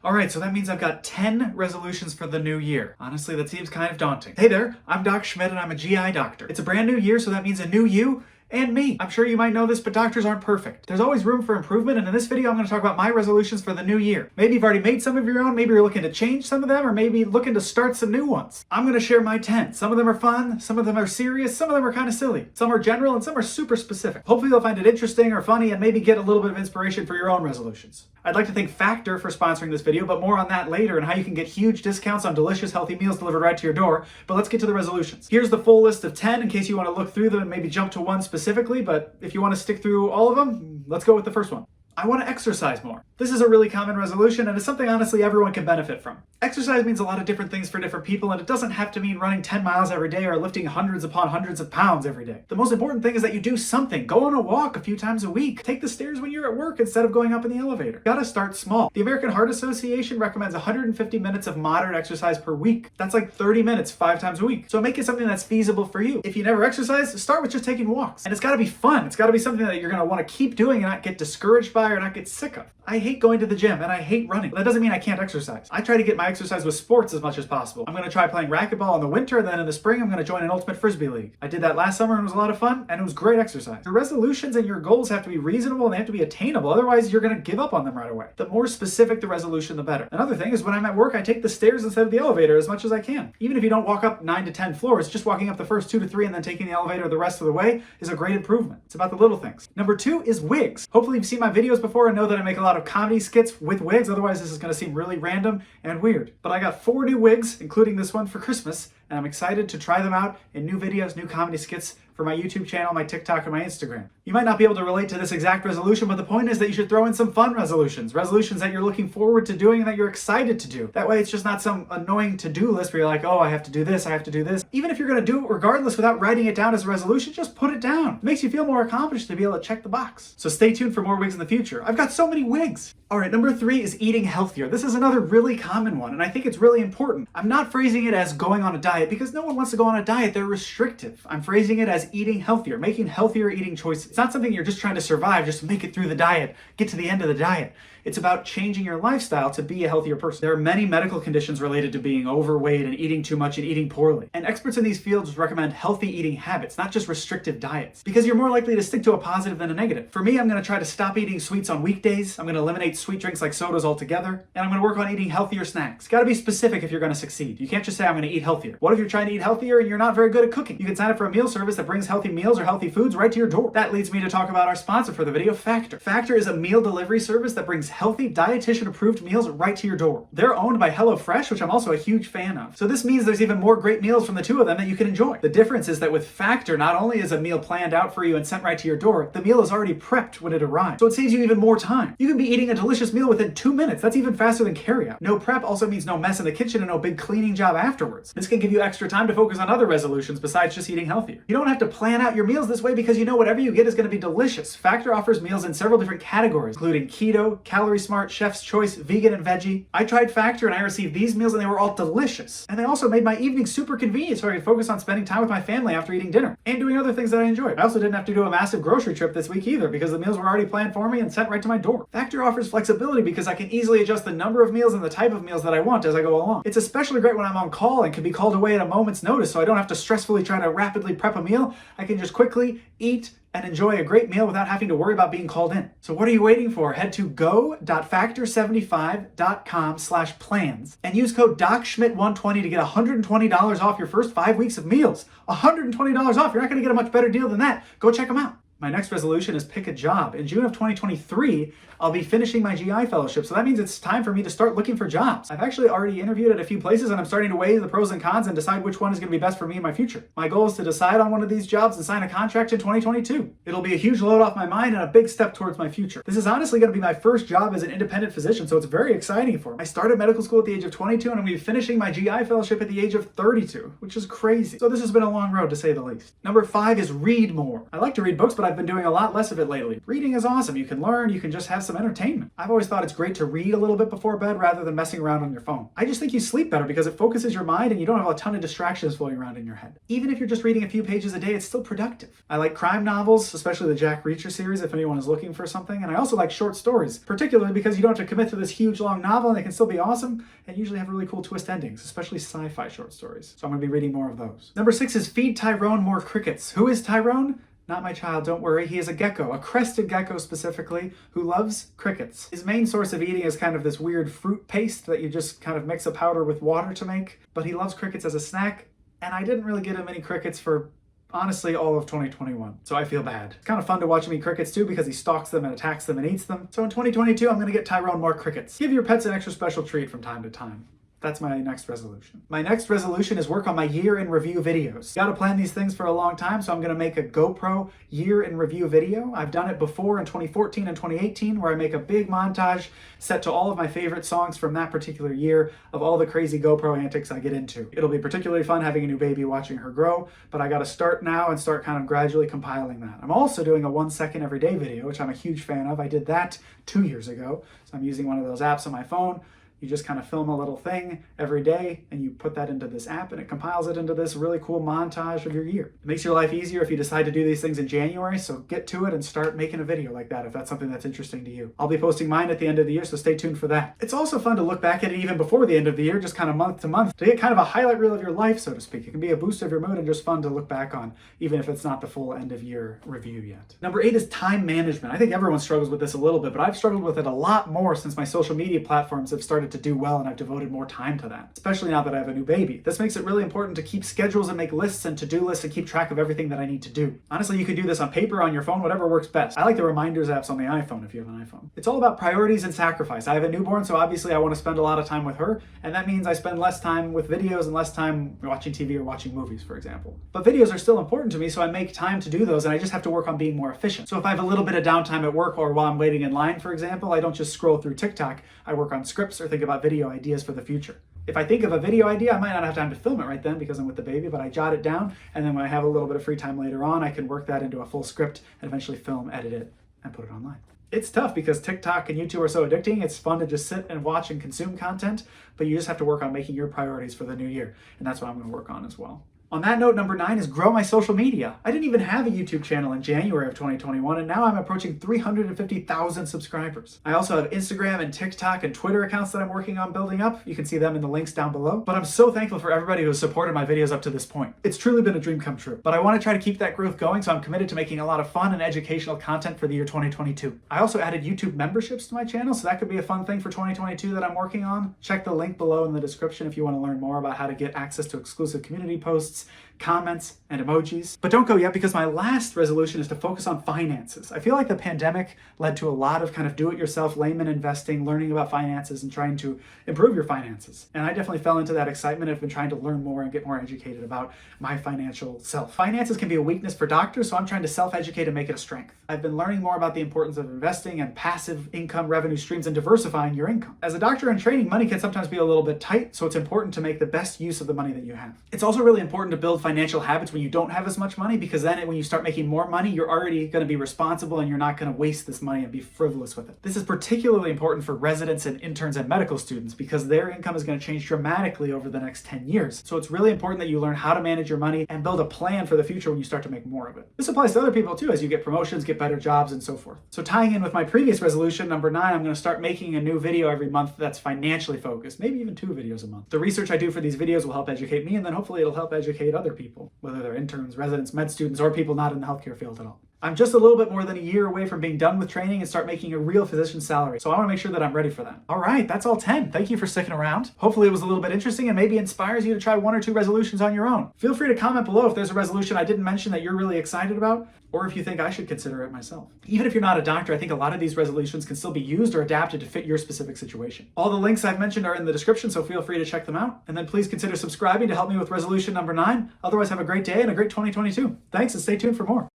Alright, so that means I've got 10 resolutions for the new year. Honestly, that seems kind of daunting. Hey there, I'm Doc Schmidt and I'm a GI doctor. It's a brand new year, so that means a new you and me. I'm sure you might know this, but doctors aren't perfect. There's always room for improvement, and in this video I'm going to talk about my resolutions for the new year. Maybe you've already made some of your own, maybe you're looking to change some of them, or maybe looking to start some new ones. I'm going to share my 10. Some of them are fun, some of them are serious, some of them are kind of silly. Some are general, and some are super specific. Hopefully you'll find it interesting or funny, and maybe get a little bit of inspiration for your own resolutions. I'd like to thank Factor for sponsoring this video, but more on that later and how you can get huge discounts on delicious, healthy meals delivered right to your door. But let's get to the resolutions. Here's the full list of 10 in case you want to look through them and maybe jump to one specifically, but if you want to stick through all of them, let's go with the first one. I want to exercise more. This is a really common resolution, and it's something honestly everyone can benefit from. Exercise means a lot of different things for different people, and it doesn't have to mean running 10 miles every day or lifting hundreds upon hundreds of pounds every day. The most important thing is that you do something. Go on a walk a few times a week. Take the stairs when you're at work instead of going up in the elevator. You gotta start small. The American Heart Association recommends 150 minutes of moderate exercise per week. That's like 30 minutes 5 times a week. So make it something that's feasible for you. If you never exercise, start with just taking walks. And it's gotta be fun. It's gotta be something that you're gonna want to keep doing and not get discouraged by or not get sick of. I hate going to the gym and I hate running. That doesn't mean I can't exercise. I try to get my exercise with sports as much as possible. I'm going to try playing racquetball in the winter, and then in the spring I'm going to join an ultimate frisbee league. I did that last summer and it was a lot of fun, and it was great exercise. Your resolutions and your goals have to be reasonable and they have to be attainable, otherwise you're going to give up on them right away. The more specific the resolution, the better. Another thing is when I'm at work, I take the stairs instead of the elevator as much as I can. Even if you don't walk up 9 to 10 floors, just walking up the first 2 to 3 and then taking the elevator the rest of the way is a great improvement. It's about the little things. Number 2 is wigs. Hopefully you've seen my videos before and know that I make a lot of comedy skits with wigs, otherwise this is going to seem really random and weird. But I got 4 new wigs, including this one for Christmas, and I'm excited to try them out in new videos, new comedy skits for my YouTube channel, my TikTok, and my Instagram. You might not be able to relate to this exact resolution, but the point is that you should throw in some fun resolutions. Resolutions that you're looking forward to doing and that you're excited to do. That way it's just not some annoying to-do list where you're like, oh, I have to do this, I have to do this. Even if you're going to do it regardless without writing it down as a resolution, just put it down. It makes you feel more accomplished to be able to check the box. So stay tuned for more wigs in the future. I've got so many wigs. All right, number 3 is eating healthier. This is another really common one, and I think it's really important. I'm not phrasing it as going on a diet because no one wants to go on a diet. They're restrictive. I'm phrasing it as eating healthier, making healthier eating choices. It's not something you're just trying to survive, just make it through the diet, get to the end of the diet. It's about changing your lifestyle to be a healthier person. There are many medical conditions related to being overweight and eating too much and eating poorly. And experts in these fields recommend healthy eating habits, not just restrictive diets, because you're more likely to stick to a positive than a negative. For me, I'm going to try to stop eating sweets on weekdays. I'm going to eliminate sweet drinks like sodas altogether. And I'm going to work on eating healthier snacks. Got to be specific if you're going to succeed. You can't just say I'm going to eat healthier. What if you're trying to eat healthier and you're not very good at cooking? You can sign up for a meal service that brings healthy meals or healthy foods right to your door. That leads me to talk about our sponsor for the video, Factor. Factor is a meal delivery service that brings healthy, dietitian approved meals right to your door. They're owned by HelloFresh, which I'm also a huge fan of. So this means there's even more great meals from the two of them that you can enjoy. The difference is that with Factor, not only is a meal planned out for you and sent right to your door, the meal is already prepped when it arrives. So it saves you even more time. You can be eating a delicious meal within 2 minutes. That's even faster than carryout. No prep also means no mess in the kitchen and no big cleaning job afterwards. This can give you extra time to focus on other resolutions besides just eating healthier. You don't have to plan out your meals this way because you know whatever you get is going to be delicious. Factor offers meals in several different categories, including keto, calorie smart, chef's choice, vegan, and veggie. I tried Factor and I received these meals and they were all delicious. And they also made my evening super convenient so I could focus on spending time with my family after eating dinner and doing other things that I enjoyed. I also didn't have to do a massive grocery trip this week either because the meals were already planned for me and sent right to my door. Factor offers flexibility because I can easily adjust the number of meals and the type of meals that I want as I go along. It's especially great when I'm on call and can be called away at a moment's notice, so I don't have to stressfully try to rapidly prep a meal. I can just quickly eat and enjoy a great meal without having to worry about being called in. So what are you waiting for? Head to go.factor75.com/plans and use code DocSchmidt120 to get $120 off your first 5 weeks of meals. $120 off. You're not going to get a much better deal than that. Go check them out. My next resolution is pick a job. In June of 2023, I'll be finishing my GI fellowship, so that means it's time for me to start looking for jobs. I've actually already interviewed at a few places and I'm starting to weigh the pros and cons and decide which one is going to be best for me in my future. My goal is to decide on one of these jobs and sign a contract in 2022. It'll be a huge load off my mind and a big step towards my future. This is honestly going to be my first job as an independent physician, so it's very exciting for me. I started medical school at the age of 22 and I'm going to be finishing my GI fellowship at the age of 32, which is crazy. So this has been a long road to say the least. Number 5 is read more. I like to read books, but I've I've been doing a lot less of it lately. Reading is awesome. You can learn, you can just have some entertainment. I've always thought it's great to read a little bit before bed rather than messing around on your phone. I just think you sleep better because it focuses your mind and you don't have a ton of distractions floating around in your head. Even if you're just reading a few pages a day, it's still productive. I like crime novels, especially the Jack Reacher series if anyone is looking for something, and I also like short stories, particularly because you don't have to commit to this huge long novel and they can still be awesome and usually have really cool twist endings, especially sci-fi short stories. So I'm going to be reading more of those. Number 6 is Feed Tyrone More Crickets. Who is Tyrone? Not my child, don't worry. He is a gecko, a crested gecko specifically, who loves crickets. His main source of eating is kind of this weird fruit paste that you just kind of mix a powder with water to make, but he loves crickets as a snack, and I didn't really get him any crickets for honestly all of 2021, so I feel bad. It's kind of fun to watch him eat crickets too because he stalks them and attacks them and eats them. So in 2022, I'm gonna get Tyrone more crickets. Give your pets an extra special treat from time to time. That's my next resolution. My next resolution is work on my year in review videos. Gotta plan these things for a long time, so I'm gonna make a GoPro year in review video. I've done it before in 2014 and 2018, where I make a big montage set to all of my favorite songs from that particular year of all the crazy GoPro antics I get into. It'll be particularly fun having a new baby watching her grow, but I gotta start now and start kind of gradually compiling that. I'm also doing a 1 second everyday video, which I'm a huge fan of. I did that 2 years ago, so I'm using one of those apps on my phone. You just kind of film a little thing every day and you put that into this app and it compiles it into this really cool montage of your year. It makes your life easier if you decide to do these things in January, so get to it and start making a video like that if that's something that's interesting to you. I'll be posting mine at the end of the year, so stay tuned for that. It's also fun to look back at it even before the end of the year, just kind of month to month, to get kind of a highlight reel of your life, so to speak. It can be a boost of your mood and just fun to look back on, even if it's not the full end of year review yet. Number 8 is time management. I think everyone struggles with this a little bit, but I've struggled with it a lot more since my social media platforms have started to do well and I've devoted more time to that, especially now that I have a new baby. This makes it really important to keep schedules and make lists and to-do lists and keep track of everything that I need to do. Honestly, you could do this on paper, on your phone, whatever works best. I like the reminders apps on the iPhone if you have an iPhone. It's all about priorities and sacrifice. I have a newborn, so obviously I want to spend a lot of time with her, and that means I spend less time with videos and less time watching TV or watching movies, for example. But videos are still important to me, so I make time to do those, and I just have to work on being more efficient. So if I have a little bit of downtime at work or while I'm waiting in line, for example, I don't just scroll through TikTok. I work on scripts or think about video ideas for the future. If I think of a video idea, I might not have time to film it right then because I'm with the baby, but I jot it down, and then when I have a little bit of free time later on, I can work that into a full script and eventually film, edit it, and put it online. It's tough because TikTok and YouTube are so addicting. It's fun to just sit and watch and consume content, but you just have to work on making your priorities for the new year, and that's what I'm going to work on as well. On that note, number 9 is grow my social media. I didn't even have a YouTube channel in January of 2021, and now I'm approaching 350,000 subscribers. I also have Instagram and TikTok and Twitter accounts that I'm working on building up. You can see them in the links down below. But I'm so thankful for everybody who has supported my videos up to this point. It's truly been a dream come true. But I want to try to keep that growth going, so I'm committed to making a lot of fun and educational content for the year 2022. I also added YouTube memberships to my channel, so that could be a fun thing for 2022 that I'm working on. Check the link below in the description if you want to learn more about how to get access to exclusive community posts, comments, and emojis. But don't go yet because my last resolution is to focus on finances. I feel like the pandemic led to a lot of kind of do-it-yourself layman investing, learning about finances and trying to improve your finances. And I definitely fell into that excitement. I've been trying to learn more and get more educated about my financial self. Finances can be a weakness for doctors, so I'm trying to self-educate and make it a strength. I've been learning more about the importance of investing and passive income revenue streams and diversifying your income. As a doctor in training, money can sometimes be a little bit tight, so it's important to make the best use of the money that you have. It's also really important to build financial habits when you don't have as much money, because then when you start making more money, you're already going to be responsible and you're not going to waste this money and be frivolous with it. This is particularly important for residents and interns and medical students because their income is going to change dramatically over the next 10 years. So it's really important that you learn how to manage your money and build a plan for the future when you start to make more of it. This applies to other people too, as you get promotions, get better jobs, and so forth. So tying in with my previous resolution, number 9, I'm going to start making a new video every month that's financially focused, maybe even 2 videos a month. The research I do for these videos will help educate me, and then hopefully it'll help educate other people, whether they're interns, residents, med students, or people not in the healthcare field at all. I'm just a little bit more than a year away from being done with training and start making a real physician's salary, so I want to make sure that I'm ready for that. All right, that's all 10. Thank you for sticking around. Hopefully it was a little bit interesting and maybe inspires you to try 1 or 2 resolutions on your own. Feel free to comment below if there's a resolution I didn't mention that you're really excited about, or if you think I should consider it myself. Even if you're not a doctor, I think a lot of these resolutions can still be used or adapted to fit your specific situation. All the links I've mentioned are in the description, so feel free to check them out. And then please consider subscribing to help me with resolution number 9. Otherwise, have a great day and a great 2022. Thanks, and stay tuned for more.